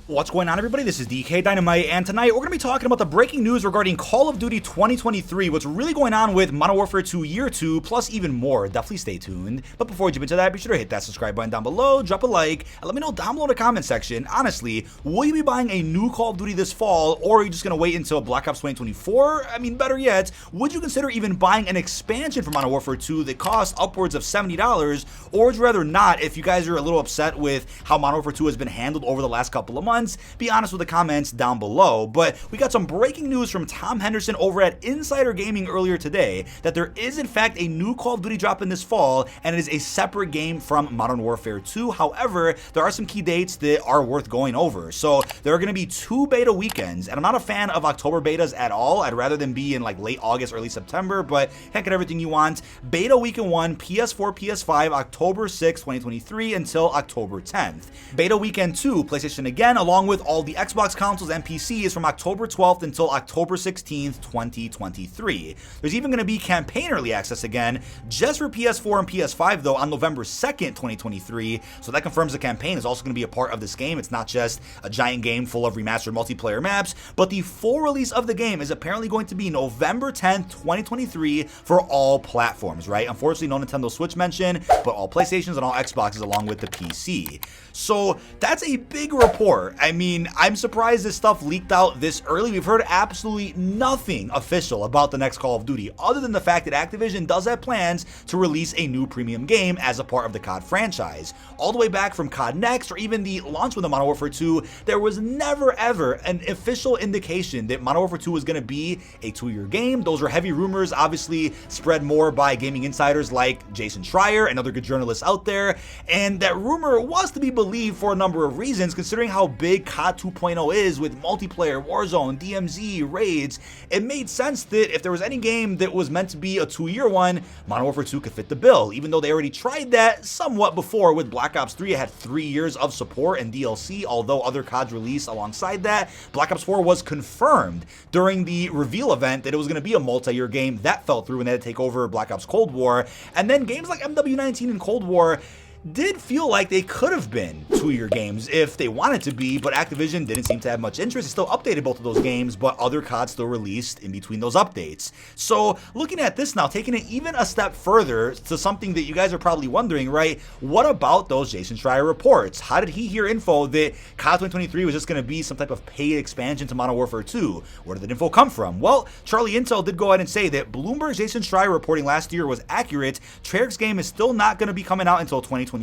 What's going on, everybody? This is dkdynamite, and tonight we're going to be talking about the breaking news regarding Call of Duty 2023, what's really going on with Modern Warfare 2 Year 2, plus even more. Definitely stay tuned. But before we jump into that, be sure to hit that subscribe button down below, drop a like, and let me know down below in the comment section, honestly, will you be buying a new Call of Duty this fall, or are you just going to wait until Black Ops 2024? I mean, better yet, would you consider even buying an expansion for Modern Warfare 2 that costs upwards of $70, or would you rather not? If you guys are a little upset with how Modern Warfare 2 has been handled over the last couple of months, be honest with the comments down below. But we got some breaking news from Tom Henderson over at Insider Gaming earlier today that there is in fact a new Call of Duty dropping this fall, and it is a separate game from Modern Warfare 2. However, there are some key dates that are worth going over. So there are going to be 2 beta weekends, and I'm not a fan of October betas at all. I'd rather them be in like late August, early September, but heck, get everything you want. Beta weekend 1, PS4, PS5, October 6, 2023 until October 10th. Beta weekend 2, PlayStation again, along with all the Xbox consoles and PCs from October 12th until October 16th, 2023. There's even going to be campaign early access again, just for PS4 and PS5 though, on November 2nd, 2023. So that confirms the campaign is also going to be a part of this game. It's not just a giant game full of remastered multiplayer maps, but the full release of the game is apparently going to be November 10th, 2023 for all platforms, right? Unfortunately, no Nintendo Switch mention, but all PlayStations and all Xboxes along with the PC. So that's a big report. I mean, I'm surprised this stuff leaked out this early. We've heard absolutely nothing official about the next Call of Duty, other than the fact that Activision does have plans to release a new premium game as a part of the COD franchise. All the way back from COD Next, or even the launch with Modern Warfare 2, there was never ever an official indication that Modern Warfare 2 was going to be a 2-year game. Those were heavy rumors, obviously spread more by gaming insiders like Jason Schreier and other good journalists out there, and that rumor was to be believed for a number of reasons, considering how big COD 2.0 is with multiplayer, Warzone, DMZ, raids. It made sense that if there was any game that was meant to be a 2-year one, Modern Warfare 2 could fit the bill, even though they already tried that somewhat before with Black Ops 3. It had 3 years of support and DLC, although other CODs released alongside that. Black Ops 4 was confirmed during the reveal event that it was going to be a multi-year game. That fell through and they had to take over Black Ops Cold War. And then games like MWII and Cold War did feel like they could have been 2-year games if they wanted to be, but Activision didn't seem to have much interest. They still updated both of those games, but other CODs still released in between those updates. So looking at this now, taking it even a step further to something that you guys are probably wondering, right? What about those Jason Schreier reports? How did he hear info that COD 2023 was just going to be some type of paid expansion to Modern Warfare 2? Where did that info come from? Well, Charlie Intel did go ahead and say that Bloomberg's Jason Schreier reporting last year was accurate. Treyarch's game is still not going to be coming out until 2024,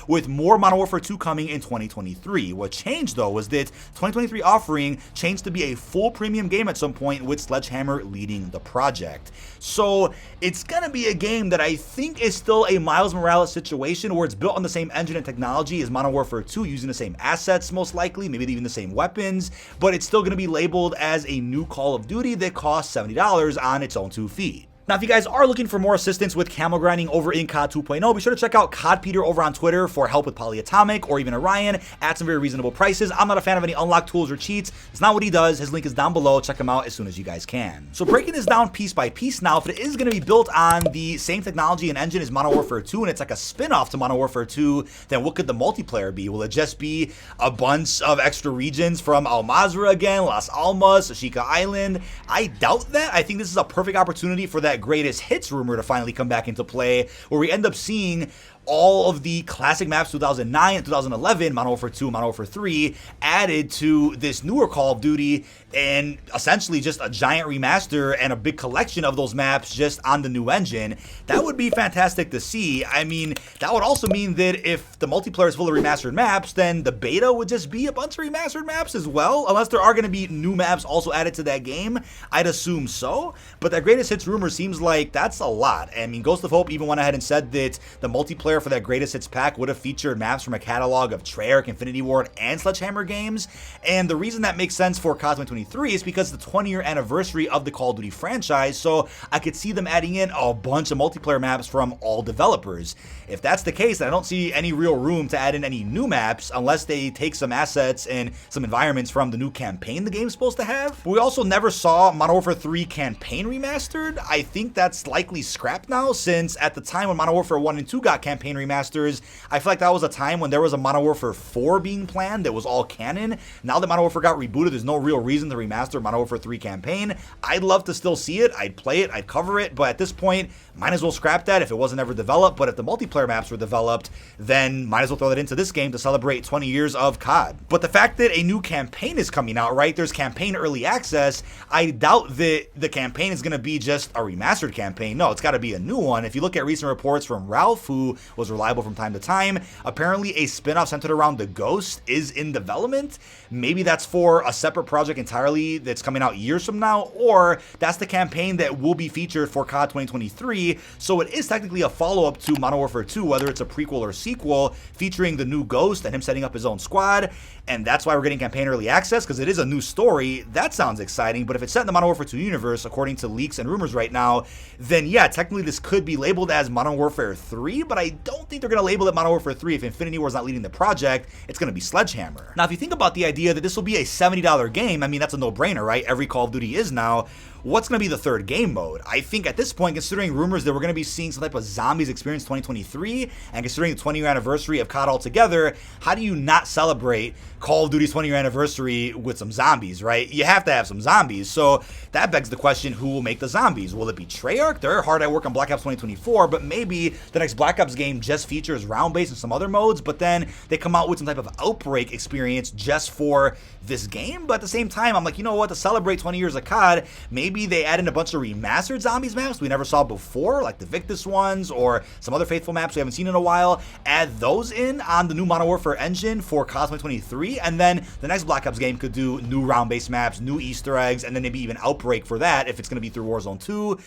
with more Modern Warfare 2 coming in 2023. What changed though was that 2023 offering changed to be a full premium game at some point, with Sledgehammer leading the project. So it's gonna be a game that I think is still a Miles Morales situation, where it's built on the same engine and technology as Modern Warfare 2, using the same assets most likely, maybe even the same weapons, but it's still gonna be labeled as a new Call of Duty that costs $70 on its own 2 feet. Now, if you guys are looking for more assistance with camel grinding over in COD 2.0, be sure to check out COD Peter over on Twitter for help with Polyatomic, or even Orion at some very reasonable prices. I'm not a fan of any unlocked tools or cheats. It's not what he does. His link is down below. Check him out as soon as you guys can. So breaking this down piece by piece now, if it is going to be built on the same technology and engine as Modern Warfare 2, and it's like a spin-off to Modern Warfare 2, then what could the multiplayer be? Will it just be a bunch of extra regions from Al Mazrah again, Las Almas, Ashika Island? I doubt that. I think this is a perfect opportunity for that greatest hits rumor to finally come back into play, where we end up seeing all of the classic maps 2009 and 2011, Modern Warfare 2 and Modern Warfare 3, added to this newer Call of Duty, and essentially just a giant remaster and a big collection of those maps just on the new engine. That would be fantastic to see. I mean, that would also mean that if the multiplayer is full of remastered maps, then the beta would just be a bunch of remastered maps as well, unless there are going to be new maps also added to that game. I'd assume so, but that greatest hits rumor seems like that's a lot. I mean, Ghost of Hope even went ahead and said that the multiplayer for that greatest hits pack would have featured maps from a catalog of Treyarch, Infinity Ward, and Sledgehammer games. And the reason that makes sense for COD 2023 is because it's the 20-year anniversary of the Call of Duty franchise, so I could see them adding in a bunch of multiplayer maps from all developers. If that's the case, then I don't see any real room to add in any new maps unless they take some assets and some environments from the new campaign the game's supposed to have. But we also never saw Modern Warfare 3 campaign remastered. I think that's likely scrapped now, since at the time when Modern Warfare 1 and 2 got campaign campaign remasters. I feel like that was a time when there was a Modern Warfare 4 being planned that was all canon. Now that Modern Warfare got rebooted, there's no real reason to remaster Modern Warfare 3 campaign. I'd love to still see it. I'd play it. I'd cover it. But at this point, might as well scrap that if it wasn't ever developed. But if the multiplayer maps were developed, then might as well throw that into this game to celebrate 20 years of COD. But the fact that a new campaign is coming out, right? There's campaign early access. I doubt that the campaign is going to be just a remastered campaign. No, it's got to be a new one. If you look at recent reports from Ralph, who was reliable from time to time, apparently a spin-off centered around the Ghost is in development. Maybe that's for a separate project entirely that's coming out years from now, or that's the campaign that will be featured for COD 2023. So it is technically a follow-up to Modern Warfare 2, whether it's a prequel or sequel, featuring the new Ghost and him setting up his own squad. And that's why we're getting campaign early access, because it is a new story. That sounds exciting. But if it's set in the Modern Warfare 2 universe, according to leaks and rumors right now, then yeah, technically this could be labeled as Modern Warfare 3, but I don't think they're going to label it Modern Warfare 3 if Infinity Ward's not leading the project. It's going to be Sledgehammer. Now, if you think about the idea that this will be a $70 game, I mean, that's a no-brainer, right? Every Call of Duty is now. What's going to be the third game mode? I think at this point, considering rumors that we're going to be seeing some type of zombies experience 2023, and considering the 20-year anniversary of COD altogether, how do you not celebrate Call of Duty's 20-year anniversary with some zombies, right? You have to have some zombies. So that begs the question, who will make the zombies? Will it be Treyarch? They're hard at work on Black Ops 2024, but maybe the next Black Ops game just features round-based and some other modes, but then they come out with some type of Outbreak experience just for this game. But at the same time, I'm like, you know what? To celebrate 20 years of COD, maybe they add in a bunch of remastered zombies maps we never saw before, like the Victus ones or some other Faithful maps we haven't seen in a while. Add those in on the new Modern Warfare engine for COD 2023, and then the next Black Ops game could do new round-based maps, new Easter eggs, and then maybe even Outbreak for that if it's going to be through Warzone 2.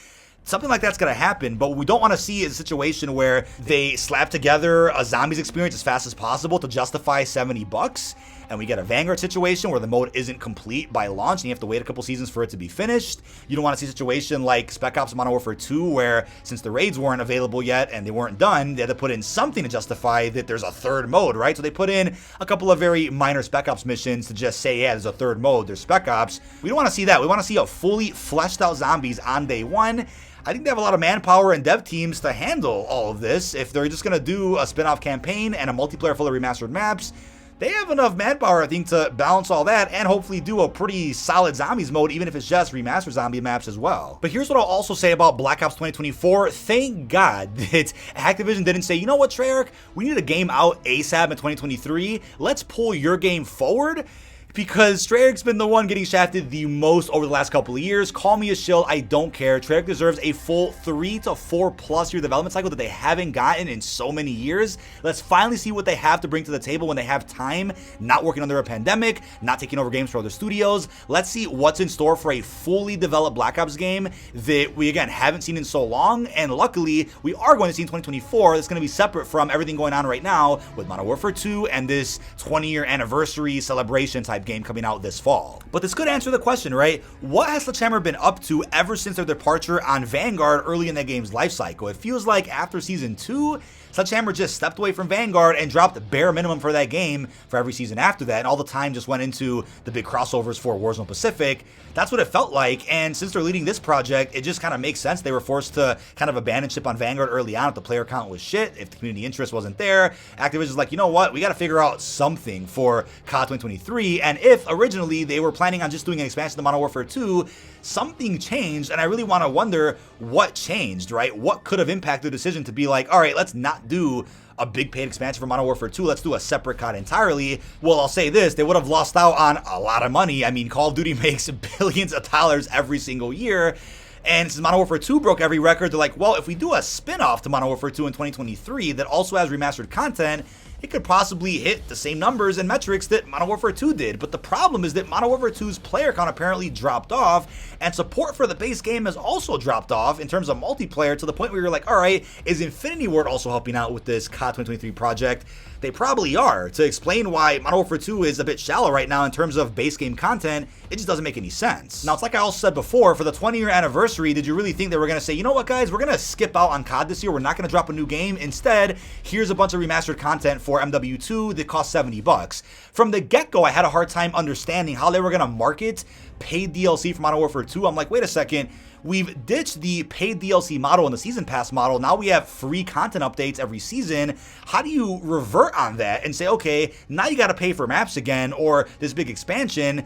Something like that's going to happen, but what we don't want to see is a situation where they slap together a zombies experience as fast as possible to justify $70, and we get a Vanguard situation where the mode isn't complete by launch and you have to wait a couple seasons for it to be finished. You don't want to see a situation like Spec Ops Modern Warfare 2 where, since the raids weren't available yet and they weren't done, they had to put in something to justify that there's a third mode, right? So they put in a couple of very minor Spec Ops missions to just say, yeah, there's a third mode, there's Spec Ops. We don't want to see that. We want to see a fully fleshed out zombies on day one. I think they have a lot of manpower and dev teams to handle all of this. If they're just going to do a spin-off campaign and a multiplayer full of remastered maps, they have enough manpower, I think, to balance all that and hopefully do a pretty solid zombies mode, even if it's just remastered zombie maps as well. But here's what I'll also say about Black Ops 2024. Thank God that Activision didn't say, you know what, Treyarch, we need a game out ASAP in 2023. Let's pull your game forward. Because Treyarch's been the one getting shafted the most over the last couple of years. Call me a shill, I don't care. Treyarch deserves a full 3 to 4+ year development cycle that they haven't gotten in so many years. Let's finally see what they have to bring to the table when they have time, not working under a pandemic, not taking over games for other studios. Let's see what's in store for a fully developed Black Ops game that we, again, haven't seen in so long. And luckily, we are going to see in 2024. That's going to be separate from everything going on right now with Modern Warfare 2 and this 20-year anniversary celebration type game coming out this fall. But this could answer the question, right? What has Sledgehammer been up to ever since their departure on Vanguard early in that game's life cycle? It feels like after Season 2, Sledgehammer just stepped away from Vanguard and dropped the bare minimum for that game for every season after that, and all the time just went into the big crossovers for Warzone Pacific. That's what it felt like, and since they're leading this project, it just kind of makes sense. They were forced to kind of abandon ship on Vanguard early on if the player count was shit, if the community interest wasn't there. Activision's like, you know what, we got to figure out something for COD 2023, and if originally they were planning on just doing an expansion to Modern Warfare 2, something changed, and I really want to wonder what changed, right? What could have impacted the decision to be like, all right, let's not do a big paid expansion for Modern Warfare 2, let's do a separate COD entirely. Well, I'll say this, they would have lost out on a lot of money. I mean, Call of Duty makes billions of dollars every single year, and since Modern Warfare 2 broke every record, they're like, well, if we do a spin-off to Modern Warfare 2 in 2023 that also has remastered content, it could possibly hit the same numbers and metrics that Modern Warfare 2 did. But the problem is that Modern Warfare 2's player count apparently dropped off, and support for the base game has also dropped off in terms of multiplayer, to the point where you're like, all right, is Infinity Ward also helping out with this COD 2023 project? They probably are. To explain why Modern Warfare 2 is a bit shallow right now in terms of base game content, it just doesn't make any sense. Now, it's like I also said before, for the 20-year anniversary, did you really think they were going to say, you know what, guys, we're going to skip out on COD this year, we're not going to drop a new game, instead, here's a bunch of remastered content for for MW2 that cost $70. From the get-go, I had a hard time understanding how they were going to market paid DLC for Modern Warfare 2. I'm like, wait a second. We've ditched the paid DLC model and the season pass model. Now we have free content updates every season. How do you revert on that and say, okay, now you got to pay for maps again or this big expansion?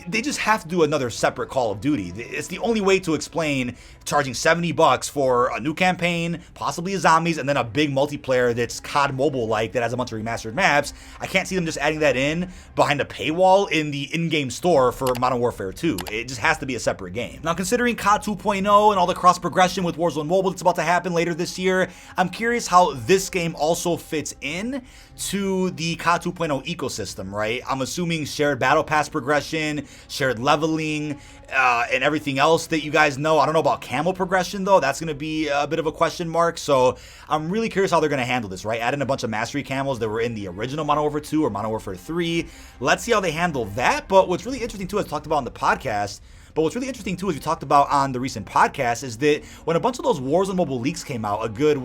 They just have to do another separate Call of Duty. It's the only way to explain charging $70 for a new campaign, possibly a zombies, and then a big multiplayer that's COD Mobile-like that has a bunch of remastered maps. I can't see them just adding that in behind a paywall in the in-game store for Modern Warfare 2. It just has to be a separate game. Now, considering COD 2.0 and all the cross-progression with Warzone Mobile that's about to happen later this year, I'm curious how this game also fits in to the COD 2.0 ecosystem, right? I'm assuming shared battle pass progression, shared leveling, and everything else that you guys know. I don't know about camo progression, though. That's going to be a bit of a question mark. So I'm really curious how they're going to handle this, right? Add in a bunch of mastery camos that were in the original Modern Warfare 2 or Modern Warfare 3. Let's see how they handle that. But what's really interesting, too, as talked about on the podcast, as we talked about on the recent podcast, is that when a bunch of those Warzone Mobile leaks came out a good,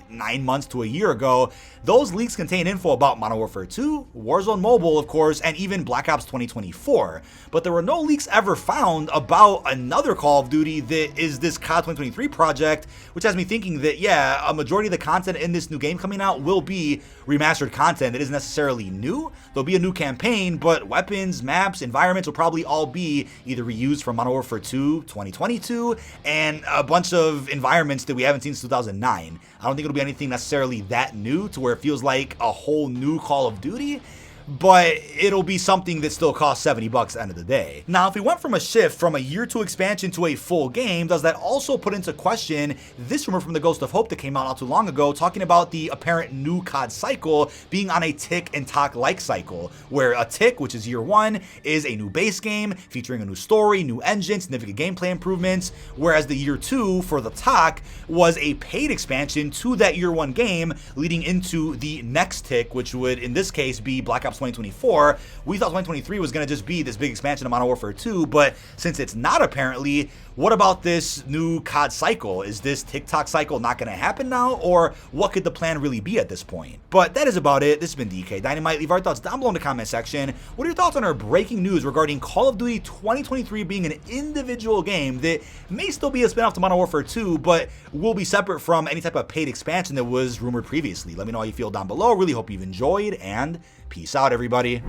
9 months to a year ago, those leaks contain info about Modern Warfare 2, Warzone Mobile, of course, and even Black Ops 2024. But there were no leaks ever found about another Call of Duty that is this COD 2023 project, which has me thinking that, yeah, a majority of the content in this new game coming out will be remastered content that isn't necessarily new. There'll be a new campaign, but weapons, maps, environments will probably all be either reused from Modern Warfare 2 2022 and a bunch of environments that we haven't seen since 2009. I don't think it'll be anything necessarily that new to where it feels like a whole new Call of Duty, but it'll be something that still costs $70 at the end of the day. Now, if we went from a shift from a year 2 expansion to a full game, does that also put into question this rumor from the Ghost of Hope that came out not too long ago, talking about the apparent new COD cycle being on a tick and talk-like cycle, where a tick, which is year 1, is a new base game featuring a new story, new engine, significant gameplay improvements, whereas the year 2 for the talk was a paid expansion to that year 1 game, leading into the next tick, which would in this case be Black Ops 2024. We thought 2023 was going to just be this big expansion of Modern Warfare 2, but since it's not apparently, what about this new COD cycle? Is this TikTok cycle not going to happen now, or what could the plan really be at this point? But that is about it. This has been dkdynamite. Leave our thoughts down below in the comment section. What are your thoughts on our breaking news regarding Call of Duty 2023 being an individual game that may still be a spinoff to Modern Warfare 2, but will be separate from any type of paid expansion that was rumored previously? Let me know how you feel down below. Really hope you've enjoyed, and peace out, everybody.